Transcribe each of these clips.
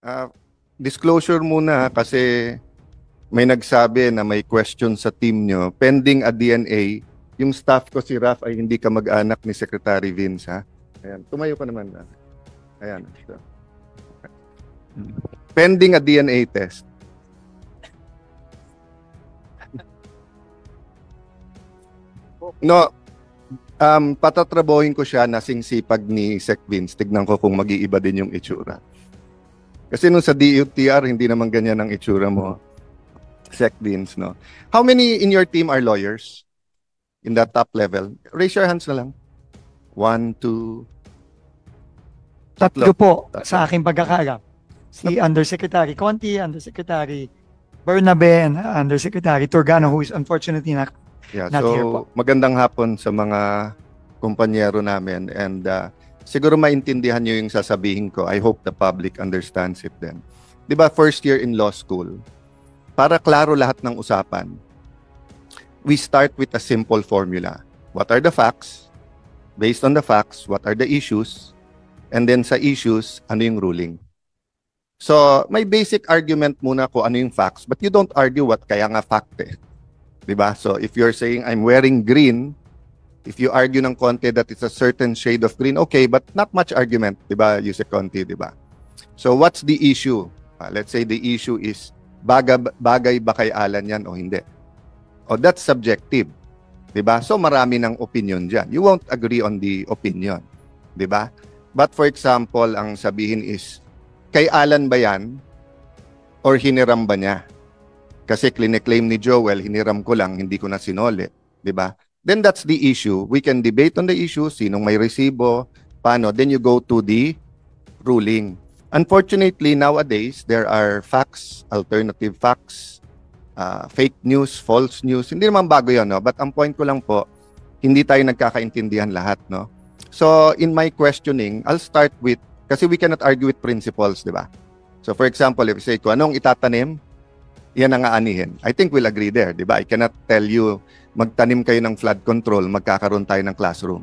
Ah, disclosure muna kasi may nagsabi na may question sa team nyo. Pending a DNA, yung staff ko si Raf ay hindi ka mag-anak ni Secretary Vince, ha? Ayan, tumayo ka naman. Ayan. So, pending a DNA test. No, patatrabohin ko siya na singsipag ni Sec Vince. Tignan ko kung mag-iiba din yung itsura. Kasi nung sa DUTR, hindi naman ganyan ang itsura mo, Sec Vince, no? How many in your team are lawyers? In that top level? Raise your hands na lang. 1, 2, Tatlo po Tatlo. sa aking pagkakaalam. Si Undersecretary Conti, Undersecretary Bernabe, and Undersecretary Turgano, who is unfortunately not Yeah, here po. so magandang hapon sa mga kumpanyero namin and siguro maintindihan nyo yung sasabihin ko. I hope the public understands it then. Di ba, first year in law school, para klaro lahat ng usapan, we start with a simple formula. What are the facts? Based on the facts, what are the issues? And then sa issues, ano yung ruling? So, may basic argument muna ko ano yung facts, but you don't argue what kaya nga fact eh. Diba? So, if you're saying, I'm wearing green, if you argue ng konti that it's a certain shade of green, okay, but not much argument, diba, Yusek Conti, diba? So, what's the issue? Let's say the issue is, bagay ba kay Alan yan o hindi? O, that's subjective. Diba? So, marami ng opinion dyan. You won't agree on the opinion. Diba? But for example, ang sabihin is, kay Alan ba yan? Or hiniram ba niya? Kasi clinic-claim ni Joel, hiniram ko lang, hindi ko na sinole. Diba? Then that's the issue. We can debate on the issue, sinong may resibo, paano. Then you go to the ruling. Unfortunately, nowadays, there are facts, alternative facts, fake news, false news. Hindi naman bago yun, no? But ang point ko lang po, hindi tayo nagkakaintindihan lahat, no? So, in my questioning, I'll start with, kasi we cannot argue with principles, di ba? So, for example, if you say ko, anong itatanim? Yan ang aanihin. I think we'll agree there, di ba? I cannot tell you, magtanim kayo ng flood control, magkakaroon tayo ng classroom.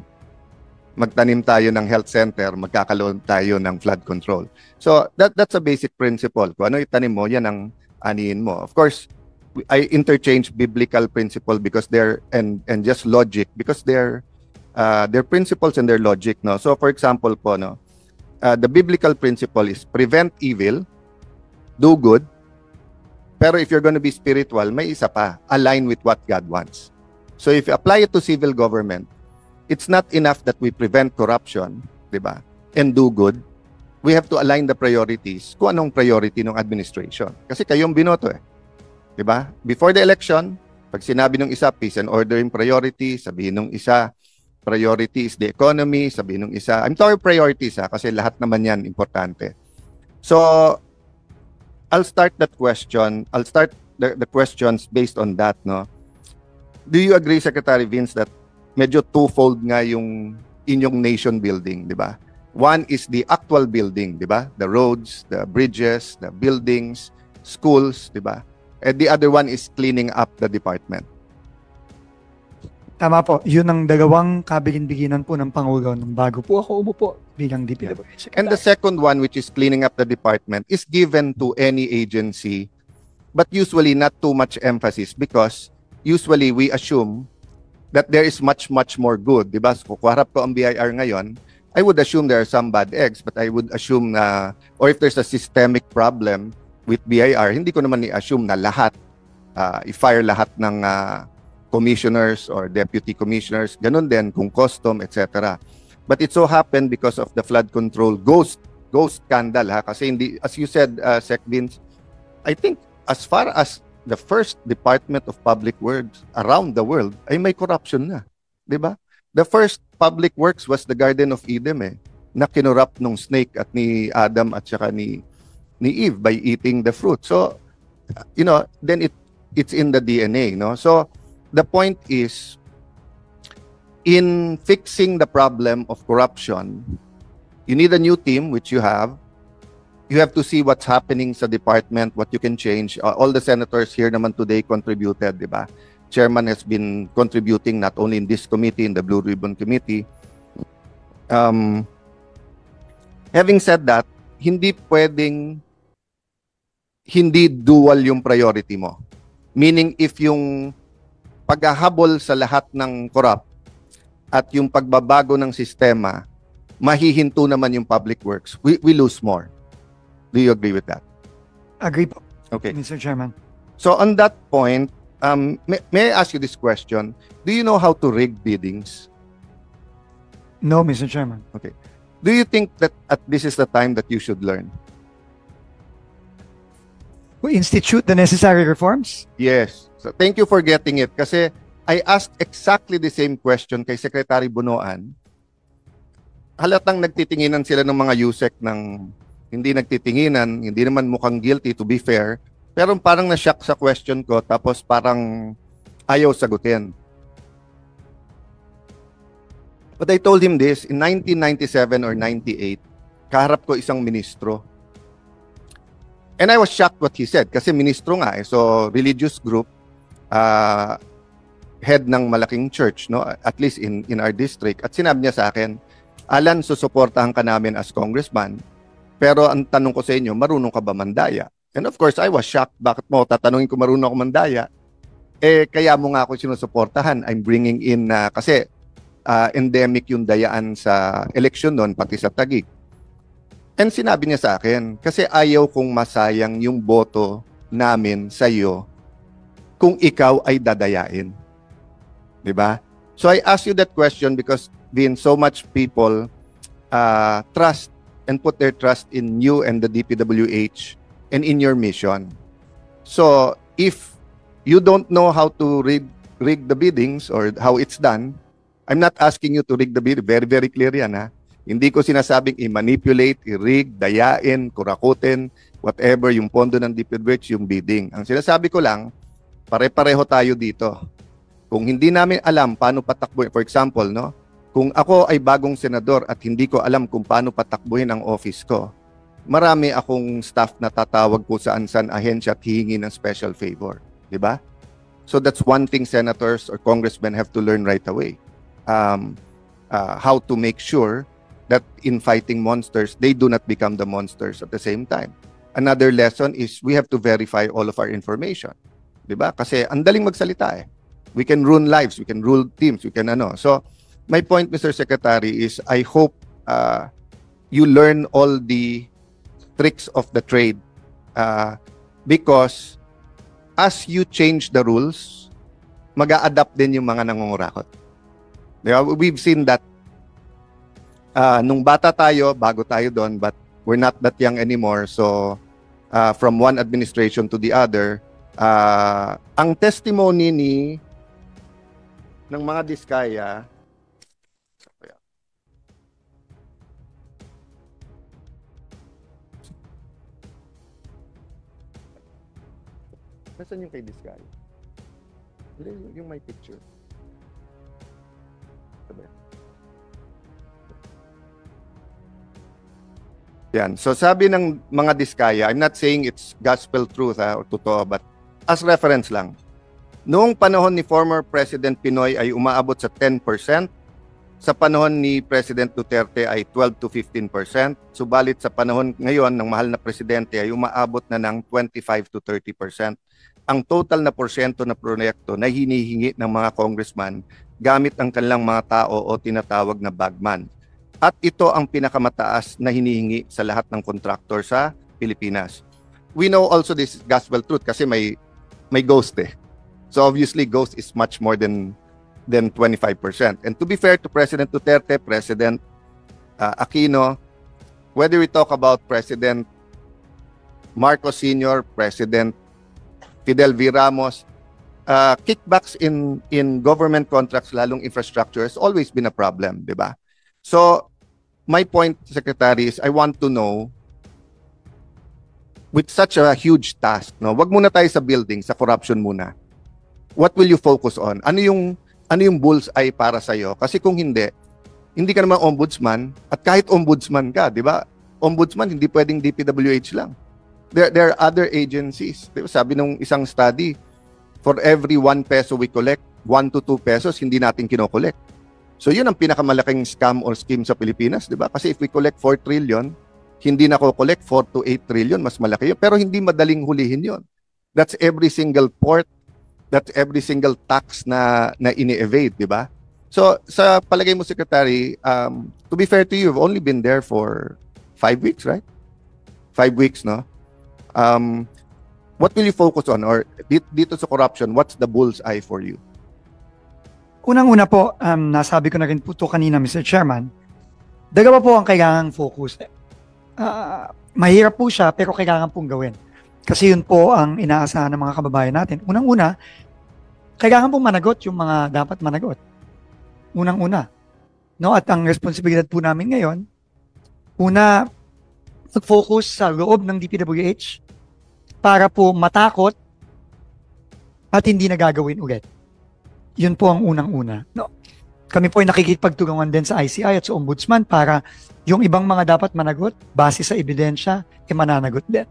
Magtanim tayo ng health center, magkakaroon tayo ng flood control. So, that's a basic principle. Kung ano itanim mo, yan ang anihin mo. Of course, I interchange biblical principle because they're, and just logic, because they're principles and their logic, no? So, for example po, no, the biblical principle is prevent evil, do good, pero if you're going to be spiritual, may isa pa, align with what God wants. So, if you apply it to civil government, it's not enough that we prevent corruption, di ba, and do good. We have to align the priorities kung anong priority ng administration. Kasi kayong binoto eh. Di ba? Before the election, pag sinabi ng isa, peace and order yung priority, sabihin ng isa, priority is the economy, sabihin ng isa. I'm talking priorities kasi lahat naman yan importante. So, I'll start that question. I'll start the questions based on that, no? Do you agree, Secretary Vince, that medyo twofold nga yung inyong nation building, di ba? One is the actual building, di ba? The roads, the bridges, the buildings, schools, di ba? And the other one is cleaning up the department. Tama po, yun ang dalawang kabilin-biginan po ng Pangulo nung bago po ako umupo bilang DPWH. And the second one, which is cleaning up the department, is given to any agency, but usually not too much emphasis because usually we assume that there is much, much more good. Diba? So, kung harap ko ang BIR ngayon, I would assume there are some bad eggs, but I would assume na, or if there's a systemic problem with BIR, hindi ko naman i-assume na lahat, i-fire lahat ng commissioners or deputy commissioners, ganun din kung custom, etc. But it so happened because of the flood control ghost scandal, kasi hindi, as you said, Sec Vince, I think as far as the first Department of Public Works around the world ay may corruption na, di ba? The first public works was the Garden of Eden na kinurap nung snake at ni Adam at saka ni Eve by eating the fruit. So, you know, then it's in the DNA, no? So, the point is, in fixing the problem of corruption, you need a new team, which you have. You have to see what's happening sa department, what you can change. All the senators here naman today contributed, di ba? Chairman has been contributing not only in this committee, in the Blue Ribbon Committee. Having said that, hindi pwedeng hindi dual yung priority mo. Meaning, if yung paghahabol sa lahat ng corrupt at yung pagbabago ng sistema, mahihinto naman yung public works, we lose more. Do you agree with that? Agree po, Okay. Mr. Chairman. So on that point, may I ask you this question? Do you know how to rig biddings? No, Mr. Chairman. Do you think that this is the time that you should learn? We institute the necessary reforms? Yes. So thank you for getting it. Kasi I asked exactly the same question kay Secretary Bunoan. Halatang nagtitinginan sila ng mga USEC ng hindi nagtitinginan, hindi naman mukhang guilty to be fair, pero parang na-shock sa question ko tapos parang ayaw sagutin. But I told him this, in 1997 or 98, kaharap ko isang ministro. And I was shocked what he said kasi ministro nga so religious group, head ng malaking church, no, at least in our district, at sinabi niya sa akin, Alan, susuportahan ka namin as congressman, pero ang tanong ko sa inyo, marunong ka ba mandaya? And of course, I was shocked. Bakit mo tatanungin ko marunong ako mandaya? Kaya mo nga ako sinusuportahan. I'm bringing in, kasi endemic yung dayaan sa eleksyon noon, pati sa Taguig. And sinabi niya sa akin, kasi ayaw kong masayang yung boto namin sa iyo kung ikaw ay dadayain. Diba? So I ask you that question because so much people trust and put their trust in you and the DPWH and in your mission. So if you don't know how to rig the biddings or how it's done, I'm not asking you to rig the bid. Very, very clear yan, ha? Hindi ko sinasabing i-manipulate, i-rig, dayain, kurakutin, whatever, yung pondo ng DPWH, yung bidding. Ang sinasabi ko lang, pare-pareho tayo dito. Kung hindi namin alam paano patakbuhin, for example, no, kung ako ay bagong senador at hindi ko alam kung paano patakbuhin ang office ko, marami akong staff na tatawag ko saan-saan ahensya at hihingi ng special favor. Diba? So that's one thing senators or congressmen have to learn right away. How to make sure that in fighting monsters, they do not become the monsters at the same time. Another lesson is we have to verify all of our information. Diba? Kasi ang daling magsalita eh. We can ruin lives, we can rule teams, we can ano. So, my point, Mr. Secretary, is I hope you learn all the tricks of the trade because as you change the rules, mag-a-adapt din yung mga nangungurakot. Diba? We've seen that nung bata tayo, bago tayo doon, but we're not that young anymore. So, from one administration to the other, ang testimony ng mga Diskaya, nasaan yung kay Diskaya? Yung may picture. Yan. So sabi ng mga Diskaya, I'm not saying it's gospel truth or totoo, but as reference lang. Noong panahon ni former President Pinoy ay umaabot sa 10%, sa panahon ni President Duterte ay 12 to 15%, subalit sa panahon ngayon ng mahal na presidente ay umaabot na ng 25 to 30%. Ang total na porsyento na proyekto na hinihingi ng mga congressman gamit ang kanilang mga tao o tinatawag na bagman. At ito ang pinakamataas na hinihingi sa lahat ng contractor sa Pilipinas. We know also this gospel truth kasi may ghost eh. So obviously ghost is much more than 25%. And to be fair to President Duterte, President Aquino, whether we talk about President Marcos Sr., President Fidel V. Ramos, kickbacks in government contracts, lalong infrastructure, has always been a problem, di ba? So, my point, Secretary, is I want to know, with such a huge task, no, wag muna tayo sa building, sa corruption muna. What will you focus on? Ano yung bullseye para sa'yo? Kasi kung hindi ka naman ombudsman, at kahit ombudsman ka, di ba? Ombudsman, hindi pwedeng DPWH lang. There are other agencies. Diba? Sabi nung isang study, for every 1 peso we collect, 1 to 2 pesos hindi natin kinokollect. So yun ang pinakamalaking scam or scheme sa Pilipinas, di ba? Kasi if we collect 4 trillion, hindi nako-collect 4 to 8 trillion, mas malaki yun. Pero hindi madaling hulihin yun. That's every single port, that's every single tax na ini-evade, di ba? So, sa palagay mo, Secretary, to be fair to you, you've only been there for 5 weeks, right? 5 weeks, no? What will you focus on? Or dito sa corruption, what's the bullseye for you? Unang-una po, nasabi ko na rin po ito kanina, Mr. Chairman, dalawa po ang kailangang focus. Mahirap po siya, pero kailangan pong gawin. Kasi yun po ang inaasahan ng mga kababayan natin. Unang-una, kailangan pong managot yung mga dapat managot. Unang-una. No? At ang responsibilidad po namin ngayon, una, mag-focus sa loob ng DPWH para po matakot at hindi na gagawin ulit. Yun po ang unang-una. No? Kami po ay nakikipagtulungan din sa ICI at sa Ombudsman para yung ibang mga dapat managot, base sa ebidensya, mananagot din.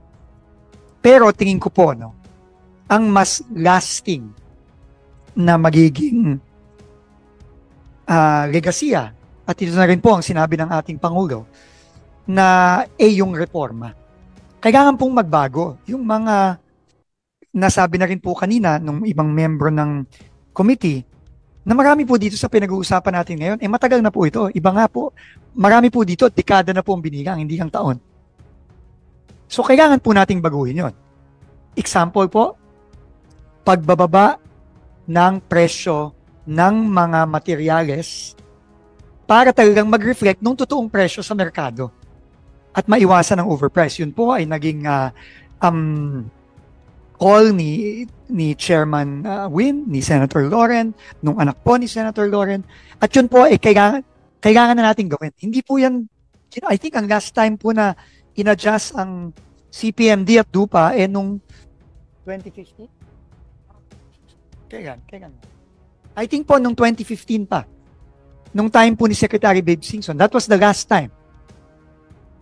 Pero tingin ko po, no, ang mas lasting na magiging legasya, at ito na rin po ang sinabi ng ating Pangulo, na yung reforma. Kailangan pong magbago. Yung mga nasabi na rin po kanina nung ibang membro ng committee, na marami po dito sa pinag-uusapan natin ngayon, matagal na po ito. Iba nga po, marami po dito, dekada na po ang binilang, hindi ang taon. So, kailangan po nating baguhin yon. Example po, pagbababa ng presyo ng mga materyales para talagang mag-reflect ng totoong presyo sa merkado at maiwasan ang overprice. Yun po ay naging call ni Chairman Win, ni Senator Loren, nung anak po ni Senator Loren. At yun po ay kailangan na natin gawin. Hindi po yan, I think ang last time po na in-adjust ang CPMD at DUPA nung 2015? Kailan? I think po nung 2015 pa. Nung time po ni Secretary Babe Singson. That was the last time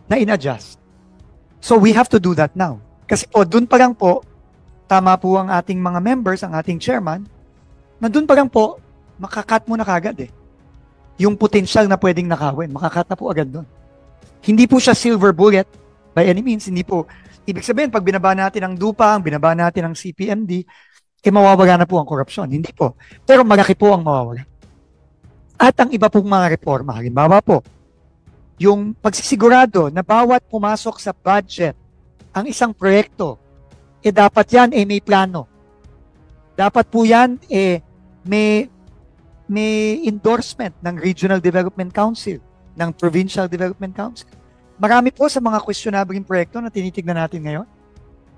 na in-adjust. So we have to do that now. Kasi po, dun pa lang po, tama po ang ating mga members, ang ating chairman, na dun pa lang po, makakat mo na kagad yung potential na pwedeng nakawin, makakat na po agad dun. Hindi po siya silver bullet by any means. Hindi po, ibig sabihin, pag binaba natin ang DUPA, binaba natin ang CPMD, mawawala na po ang korupsyon. Hindi po. Pero malaki po ang mawawala. At ang iba pong mga reforma, halimbawa po, yung pagsisigurado na bawat pumasok sa budget ang isang proyekto, dapat yan may plano. Dapat po yan may endorsement ng Regional Development Council, ng Provincial Development Council. Marami po sa mga questionable proyekto na tinitignan natin ngayon.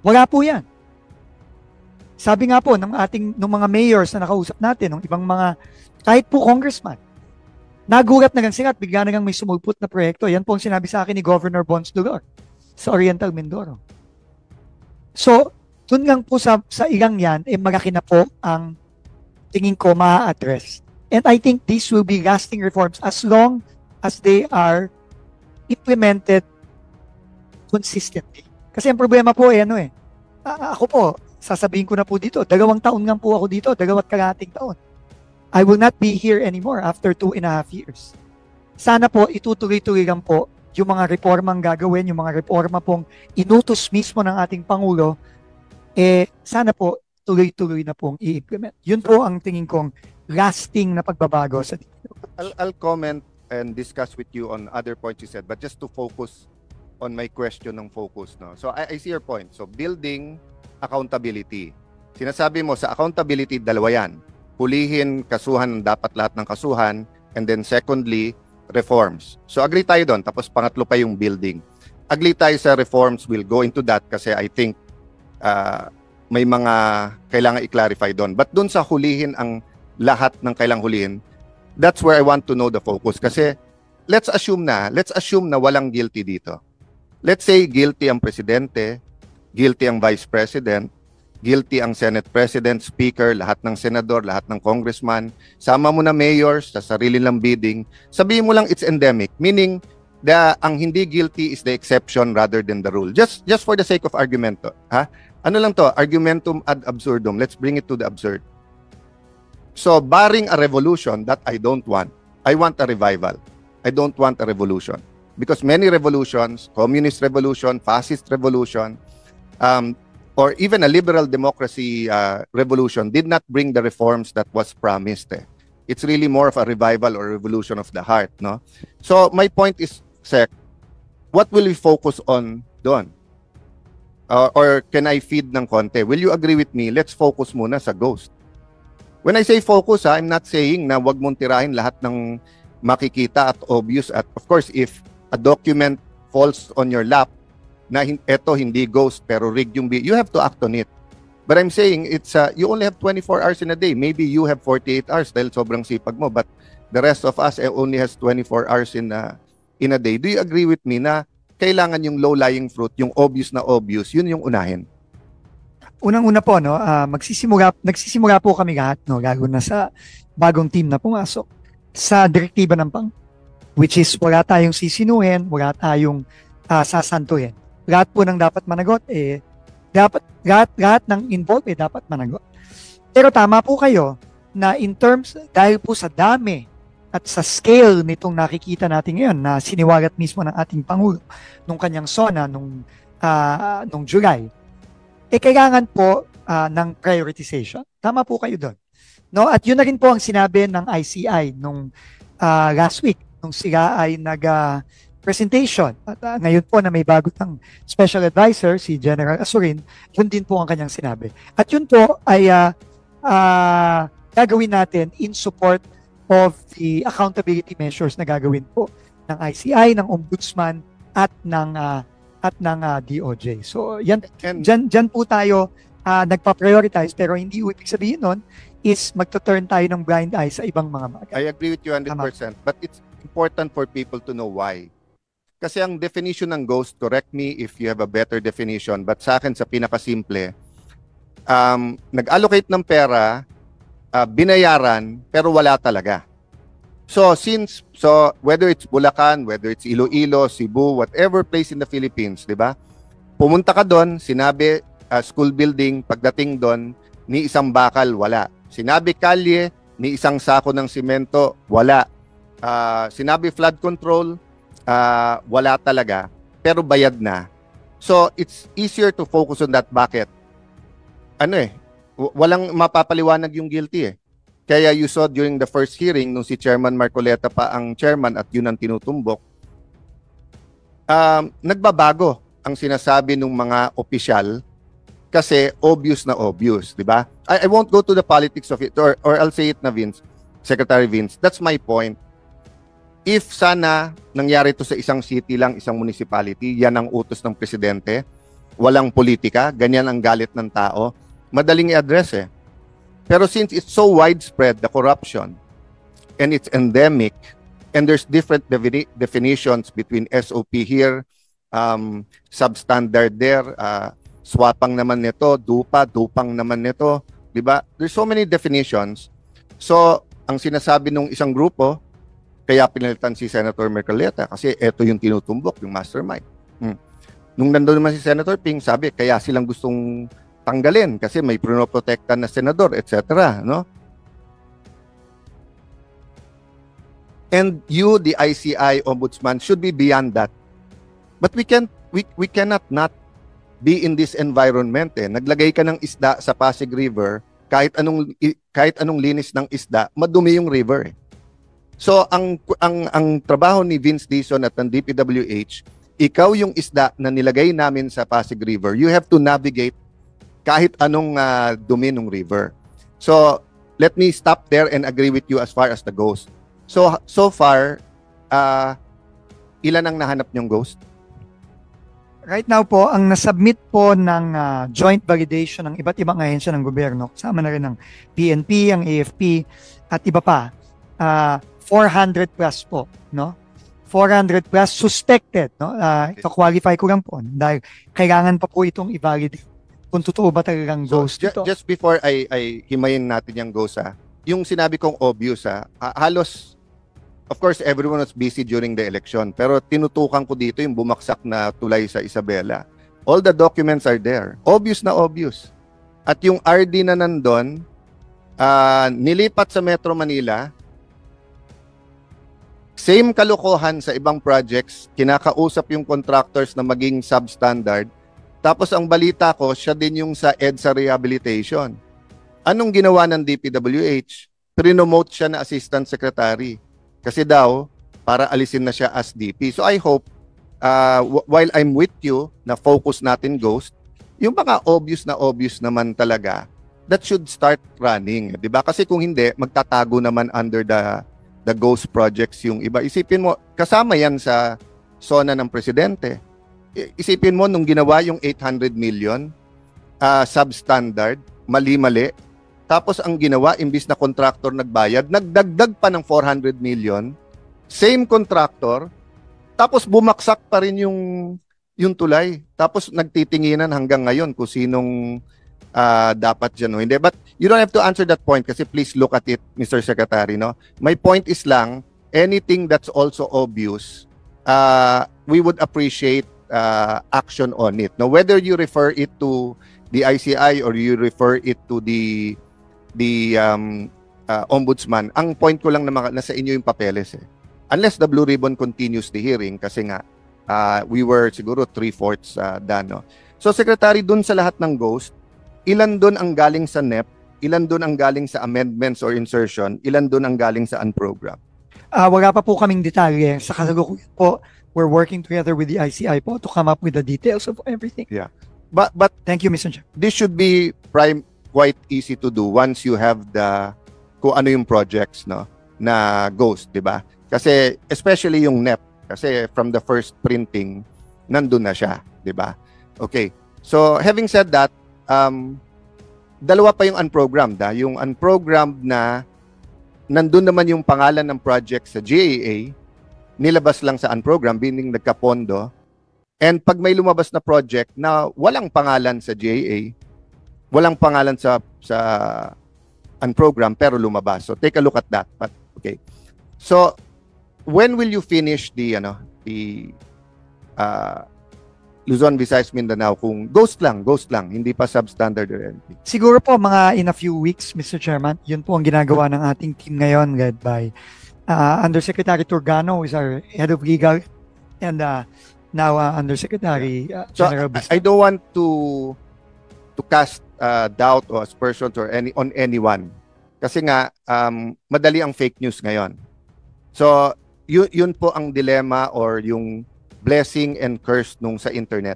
Wala po yan. Sabi nga po ng mga mayors na nakausap natin, ng ibang mga, kahit po congressman, nagulat na lang sila at bigla na lang may sumulpot na proyekto. Yan po ang sinabi sa akin ni Governor Bons Dulor sa Oriental Mindoro. So, dun lang po sa ilang yan, malaki na po ang tingin ko ma-address. And I think these will be lasting reforms as long as they are implemented consistently. Kasi ang problema po ako po, sasabihin ko na po dito, 2 taon lang po ako dito, 2 kalahating taon. I will not be here anymore after 2.5 years. Sana po, itutuloy-tuloy lang po yung mga reformang gagawin, yung mga reforma pong inutos mismo ng ating Pangulo, sana po, tuloy-tuloy na pong i-implement. Yun po ang tingin kong lasting na pagbabago sa dito. I'll comment and discuss with you on other points you said, but just to focus on my question ng focus. No? So I see your point. So building accountability. Sinasabi mo sa accountability, dalawa yan. Hulihin, kasuhan, dapat lahat ng kasuhan, and then secondly, reforms. So agree tayo doon, tapos pangatlo pa yung building. Agree tayo sa reforms, we'll go into that kasi I think may mga kailangan i-clarify doon. But doon sa hulihin ang lahat ng kailangang hulihin, that's where I want to know the focus. Kasi let's assume na walang guilty dito. Let's say guilty ang presidente, guilty ang vice president, guilty ang Senate President, Speaker, lahat ng senador, lahat ng congressman. Sama mo na mayors sa sarili lang bidding. Sabihin mo lang it's endemic, meaning ang hindi guilty is the exception rather than the rule. Just for the sake of argument, ha? Ano lang to? Argumentum ad absurdum. Let's bring it to the absurd. So, barring a revolution that I don't want, I want a revival. I don't want a revolution. Because many revolutions, communist revolution, fascist revolution, or even a liberal democracy revolution did not bring the reforms that was promised. It's really more of a revival or revolution of the heart, no? So my point is, Sec, what will we focus on doon? Or can I feed ng konti? Will you agree with me? Let's focus muna sa ghost. When I say focus, I'm not saying na wag mong tirahin lahat ng makikita at obvious. At of course, if a document falls on your lap na eto hindi ghost pero rigged yung you have to act on it. But I'm saying it's you only have 24 hours in a day. Maybe you have 48 hours dahil sobrang sipag mo, but the rest of us only has 24 hours in a day. Do you agree with me na kailangan yung low-lying fruit, yung obvious na obvious, yun yung unahin? Unang-una po, no, nagsisimula po kami lahat, no, lalo na sa bagong team na pumasok sa direktiba ng PANG, which is wala tayong sisinuhin, wala tayong sasantuhin. Lahat po ng dapat managot, lahat ng involved, dapat managot. Pero tama po kayo na in terms, dahil po sa dami at sa scale nitong nakikita natin ngayon na siniwalat mismo ng ating Pangulo nung kanyang SONA nung July, kailangan po ng prioritization. Tama po kayo doon. No? At yun na rin po ang sinabi ng ICI nung last week, nung sila ay nag-presentation. At ngayon po na may bago ng special advisor, si General Azurin, yun din po ang kanyang sinabi. At yun po ay gagawin natin in support of the accountability measures na gagawin po ng ICI, ng Ombudsman at ng DOJ. So yan dyan po tayo nagpa-prioritize, pero hindi ibig sabihin nun is magto-turn tayo ng blind eye sa ibang mga bagay. I agree with you 100%, but it's important for people to know why. Kasi ang definition ng ghost, correct me if you have a better definition, but sa akin sa pinakasimple, nag-allocate ng pera, binayaran, pero wala talaga. So whether it's Bulacan, whether it's Iloilo, Cebu, whatever place in the Philippines, di ba? Pumunta ka doon, sinabi school building, pagdating doon, ni isang bakal, wala. Sinabi kalye, ni isang sako ng simento, wala. Sinabi flood control, wala talaga, pero bayad na. So it's easier to focus on that bucket. Walang mapapaliwanag yung guilty . Kaya you saw during the first hearing, nung si Chairman Marcoleta pa ang chairman at yun ang tinutumbok, nagbabago ang sinasabi ng mga opisyal kasi obvious na obvious, di ba? I won't go to the politics of it, or I'll say it na Vince, Secretary Vince, that's my point. If sana nangyari to sa isang city lang, isang municipality, yan ang utos ng presidente, walang politika, ganyan ang galit ng tao, madaling i-address . Pero since it's so widespread, the corruption, and it's endemic, and there's different definitions between SOP here, substandard there, swapang naman nito, dupang naman nito, di ba? There's so many definitions. So, ang sinasabi ng isang grupo, kaya pinalitan si Senator Marcoleta kasi ito yung tinutumbok, yung mastermind. Nung nandun naman si Senator Ping, sabi, kaya silang gustong tanggalin kasi may pinoprotektan na senador, etc. No? And you, the ICI Ombudsman, should be beyond that. But we cannot not be in this environment . Naglagay ka ng isda sa Pasig River, kahit anong linis ng isda, madumi yung river . So ang trabaho ni Vince Dizon at ng DPWH, ikaw yung isda na nilagay namin sa Pasig River, you have to navigate kahit anong dumi ng river. So let me stop there and agree with you as far as the ghost. So far, ilan ang nahanap niyong ghost? Right now po, ang nasubmit po ng joint validation ng iba't ibang ahensya ng gobyerno, kasama na rin ng PNP, ang AFP, at iba pa, 400 plus po, no? 400 plus suspected, no? Ito qualify ko lang po dahil kailangan pa po itong i-validate kung totoo ba talagang ghost ito. Just before I himayin natin yung ghost, yung sinabi kong obvious, halos, of course, everyone was busy during the election, pero tinutukan ko dito yung bumaksak na tulay sa Isabela. All the documents are there. Obvious na obvious. At yung RD na nandun, nilipat sa Metro Manila, Same kalokohan sa ibang projects, kinakausap yung contractors na maging substandard. Tapos ang balita ko, siya din yung sa EDSA rehabilitation. Anong ginawa ng DPWH? Prinomote siya na assistant secretary. Kasi daw, para alisin na siya as DP. So I hope, while I'm with you, na focus natin Ghost, yung mga obvious naman talaga, that should start running. Diba? Kasi kung hindi, magtatago naman under the Ghost projects yung iba. Isipin mo, kasama yan sa SONA ng presidente. Isipin mo, nung ginawa yung 800 million, substandard, mali-mali, tapos ang ginawa, imbis na contractor nagbayad, nagdagdag pa ng 400 million, same contractor, tapos bumaksak pa rin yung tulay. Tapos nagtitinginan hanggang ngayon kung sinong dapat dyan. No? Hindi, but you don't have to answer that point kasi please look at it, Mr. Secretary. No? My point is lang, anything that's also obvious, we would appreciate action on it. No? Whether you refer it to the ICI or you refer it to the ombudsman, ang point ko lang na nasa inyo yung papeles. Unless the Blue Ribbon continues the hearing kasi nga, we were siguro 3/4 done. No? So, Secretary, dun sa lahat ng Ghost, ilan doon ang galing sa NEP, ilan doon ang galing sa amendments or insertion, ilan doon ang galing sa unprogram? Wala pa po kaming detalye. Sa kasalukuyan po, we're working together with the ICI po to come up with the details of everything. Yeah. But Thank you, Mr. Chair. this should be quite easy to do once you have kung ano yung projects no na Ghost, di ba? Kasi especially yung NEP, kasi from the first printing, nandun na siya, di ba? Okay. So, having said that, dalawa pa yung unprogrammed. Yung unprogrammed na nandun naman yung pangalan ng project sa GAA, nilabas lang sa unprogrammed, meaning nagkapondo. And pag may lumabas na project na walang pangalan sa GAA, walang pangalan sa unprogrammed pero lumabas. So take a look at that. But okay. So when will you finish the Luzon, Visayas, Mindanao kung ghost lang, hindi pa substandard or anything? Siguro po mga in a few weeks, Mr. Chairman, yun po ang ginagawa ng ating team ngayon led by Undersecretary Turgano, who is our head of legal, and now Undersecretary So General Bispo. I don't want to cast doubt or aspersions or on anyone. Kasi nga madali ang fake news ngayon. So yun po ang dilemma or yung blessing and curse nung sa internet.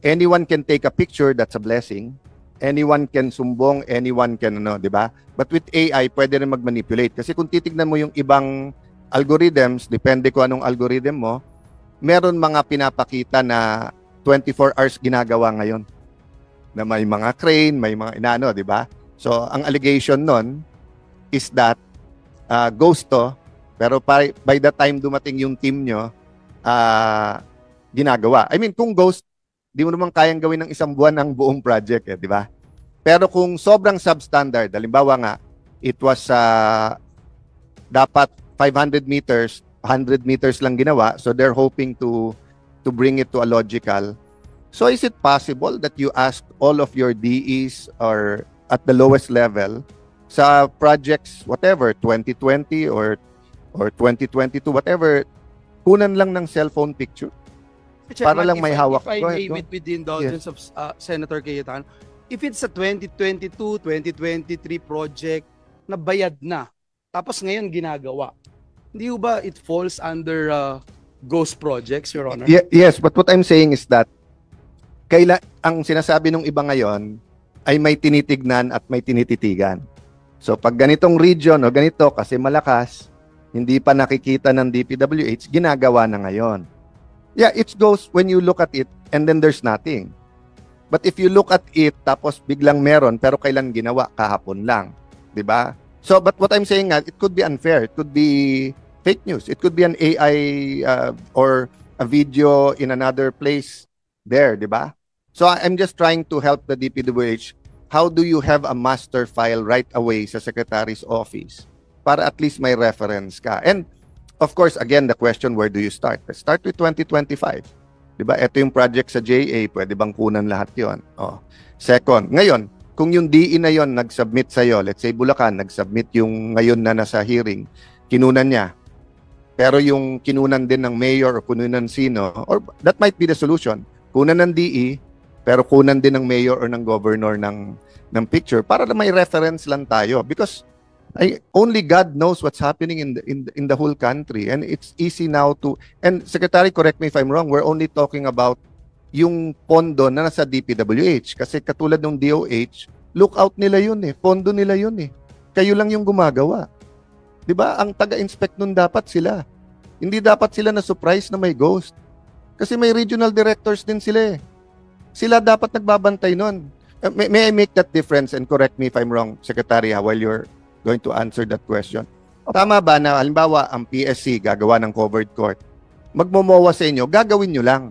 Anyone can take a picture, that's a blessing. Anyone can sumbong, anyone can di ba? But with AI, pwede rin mag-manipulate. Kasi kung titignan mo yung ibang algorithms, depende kung anong algorithm mo, meron mga pinapakita na 24 hours ginagawa ngayon. Na may mga crane, may mga inano, di ba? So, ang allegation nun is that ghost to, pero by the time dumating yung team nyo, ginagawa. I mean, kung ghost, di mo naman kayang gawin ng isang buwan ang buong project, di ba? Pero kung sobrang substandard, halimbawa nga, it was dapat 500 meters, 100 meters lang ginawa, so they're hoping to bring it to a logical. So is it possible that you ask all of your DEs or at the lowest level sa projects, whatever, 2020 or 2022, whatever, kunan lang ng cellphone picture para lang may hawak. If I may, with the indulgence of Senator Cayetano, if it's a 2022, 2023 project na bayad na, tapos ngayon ginagawa, hindi ba it falls under ghost projects, Your Honor? Yes, but what I'm saying is that ang sinasabi ng iba ngayon ay may tinitignan at may tinititigan. So pag ganitong region o ganito kasi malakas, hindi pa nakikita ng DPWH, ginagawa na ngayon. Yeah, it goes when you look at it and then there's nothing. But if you look at it tapos biglang meron pero kailan ginawa? Kahapon lang. 'Di ba? So but what I'm saying nga, it could be unfair. It could be fake news. It could be an AI or a video in another place there, 'di ba? So I'm just trying to help the DPWH. How do you have a master file right away sa Secretary's office? Para at least may reference ka. And of course, again, the question, where do you start? Let's start with 2025. Diba? Ito yung project sa JA, pwede bang kunan lahat yon? Oh. Second, ngayon, kung yung DE na yon nag-submit sa'yo, let's say Bulacan, nag-submit yung ngayon na nasa hearing, kinunan niya. pero yung kinunan din ng mayor o kununan sino, or that might be the solution. Kunan ng DE, pero kunan din ng mayor or ng governor ng picture para na may reference lang tayo. Because only God knows what's happening in the whole country. And it's easy now to, and Secretary, correct me if I'm wrong, we're only talking about yung pondo na nasa DPWH. Kasi katulad ng DOH, lookout nila yun eh. Pondo nila yun eh. Kayo lang yung gumagawa. 'Di ba? Ang taga-inspect nun dapat sila. Hindi dapat sila na surprise na may ghost. Kasi may regional directors din sila eh. Sila dapat nagbabantay nun. May I make that difference and correct me if I'm wrong, Secretary, while you're going to answer that question. Tama ba na halimbawa ang PSC gagawa ng covered court? Magmomowa sa inyo, gagawin nyo lang.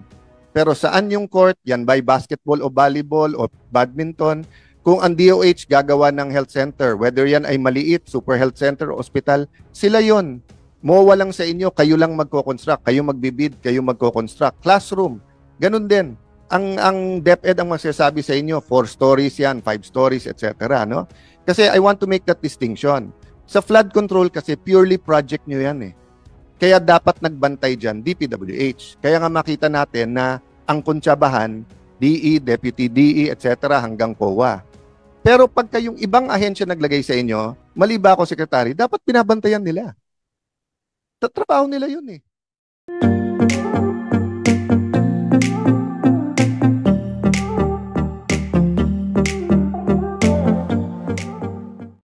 Pero saan yung court? Yan by basketball o volleyball o badminton? Kung ang DOH gagawa ng health center, whether yan ay maliit, super health center o hospital, sila yon. MOA lang sa inyo, kayo lang magko-construct, kayo magbibid, kayo magko-construct. Classroom, ganun din. Ang DepEd ang masasabi sa inyo, 4 stories yan, 5 stories, etc. No? Kasi I want to make that distinction. Sa flood control kasi, purely project nyo yan eh. Kaya dapat nagbantay dyan, DPWH. Kaya nga makita natin na ang kuntsabahan, DE, Deputy DE, etc. hanggang COA. Pero pagka yung ibang ahensya naglagay sa inyo, mali ba ako, Secretary, dapat binabantayan nila. Tatrabaho nila yun eh.